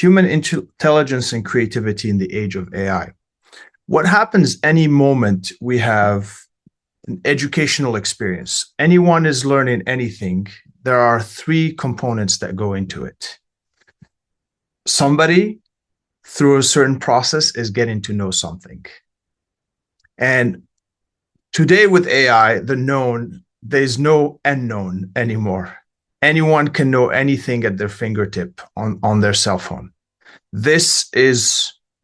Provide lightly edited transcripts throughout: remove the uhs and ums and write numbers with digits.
human intelligence and creativity in the age of AI. What happens any moment we have an educational experience, anyone is learning anything, there are three components that go into it. Somebody, through a certain process, is getting to know something. And today with AI, there's no unknown anymore. Anyone can know anything at their fingertip on their cell phone. It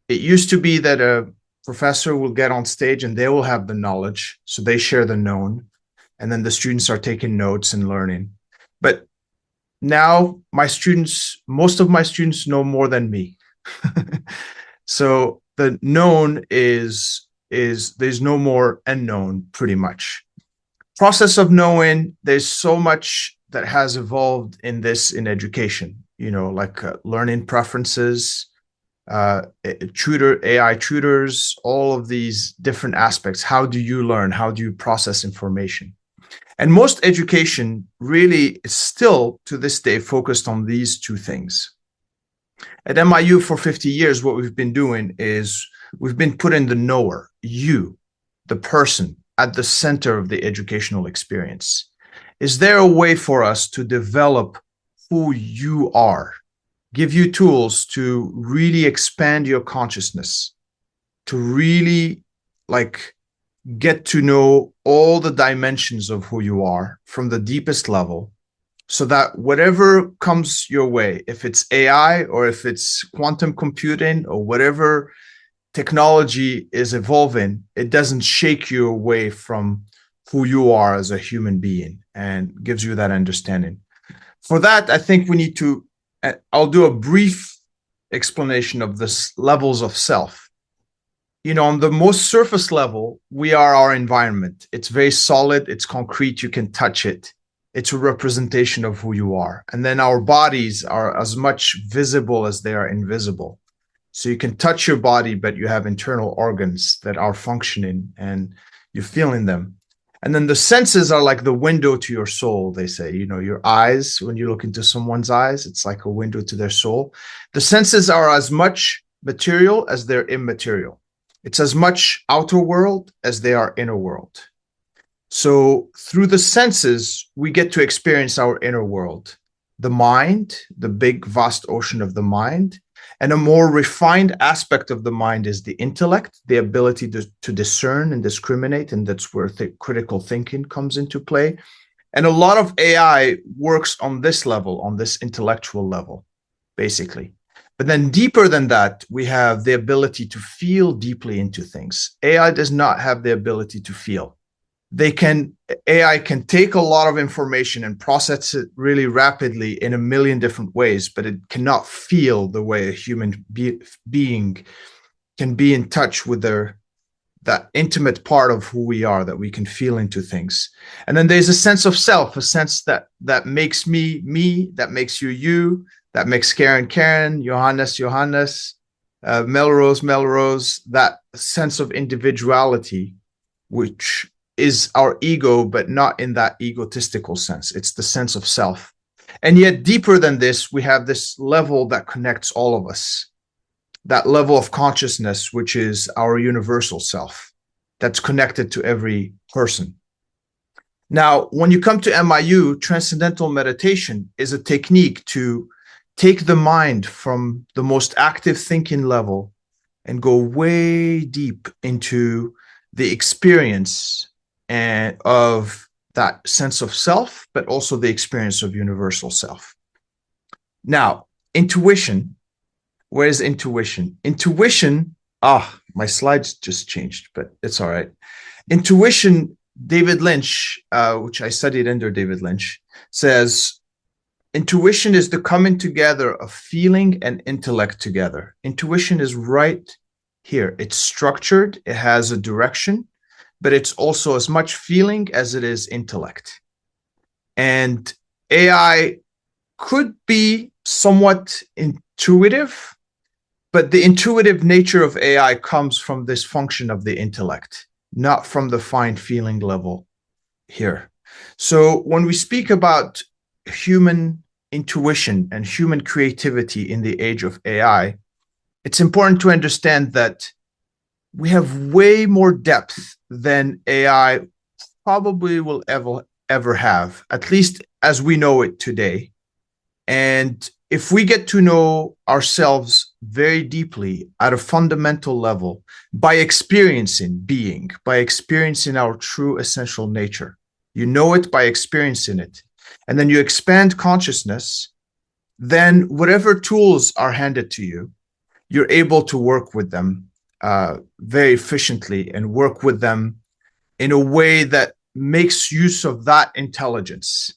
used to be that a professor will get on stage and they will have the knowledge, so they share the known, and then the students are taking notes and learning. But now most of my students know more than me. So the known is there's no more unknown, pretty much. Process of knowing, there's so much that has evolved in education, like learning preferences, AI tutors, all of these different aspects. How do you learn? How do you process information? And most education really is still to this day focused on these two things. At MIU for 50 years, what we've been doing is we've been putting the knower, you, the person, at the center of the educational experience. Is there a way for us to develop who you are, give you tools to really expand your consciousness, to really get to know all the dimensions of who you are from the deepest level, so that whatever comes your way, if it's AI or if it's quantum computing or whatever technology is evolving, it doesn't shake you away from who you are as a human being and gives you that understanding. For that, I think we need to, I'll do a brief explanation of the levels of self. On the most surface level, we are our environment. It's very solid, it's concrete, you can touch it. It's a representation of who you are. And then our bodies are as much visible as they are invisible. So you can touch your body, but you have internal organs that are functioning and you're feeling them. And then the senses are like the window to your soul, they say. Your eyes, when you look into someone's eyes, it's like a window to their soul. The senses are as much material as they're immaterial. It's as much outer world as they are inner world. So through the senses, we get to experience our inner world, the mind, the big, vast ocean of the mind. And a more refined aspect of the mind is the intellect, the ability to discern and discriminate. And that's where critical thinking comes into play. And a lot of AI works on this level, on this intellectual level, basically. But then deeper than that, we have the ability to feel deeply into things. AI does not have the ability to feel. AI can take a lot of information and process it really rapidly in a million different ways, but it cannot feel the way a human being can be in touch with that intimate part of who we are, that we can feel into things. And then there's a sense of self, a sense that makes me, me, that makes you, that makes Karen, Johannes, Melrose, that sense of individuality, which is our ego, but not in that egotistical sense. It's the sense of self. And yet deeper than this, we have this level that connects all of us, that level of consciousness, which is our universal self, that's connected to every person. Now, when you come to MIU, transcendental meditation is a technique to take the mind from the most active thinking level and go way deep into the experience of that sense of self, but also the experience of universal self. Now, intuition. Where is intuition? Intuition, my slides just changed, but it's all right. Intuition, David Lynch, which I studied under David Lynch, says, intuition is the coming together of feeling and intellect together. Intuition is right here. It's structured, it has a direction, but it's also as much feeling as it is intellect. And AI could be somewhat intuitive, but the intuitive nature of AI comes from this function of the intellect, not from the fine feeling level here. So when we speak about human intuition and human creativity in the age of AI, it's important to understand that we have way more depth than AI probably will ever have, at least as we know it today. And if we get to know ourselves very deeply at a fundamental level by experiencing being, by experiencing our true essential nature, you know it by experiencing it, and then you expand consciousness, then whatever tools are handed to you, you're able to work with them very efficiently and work with them in a way that makes use of that intelligence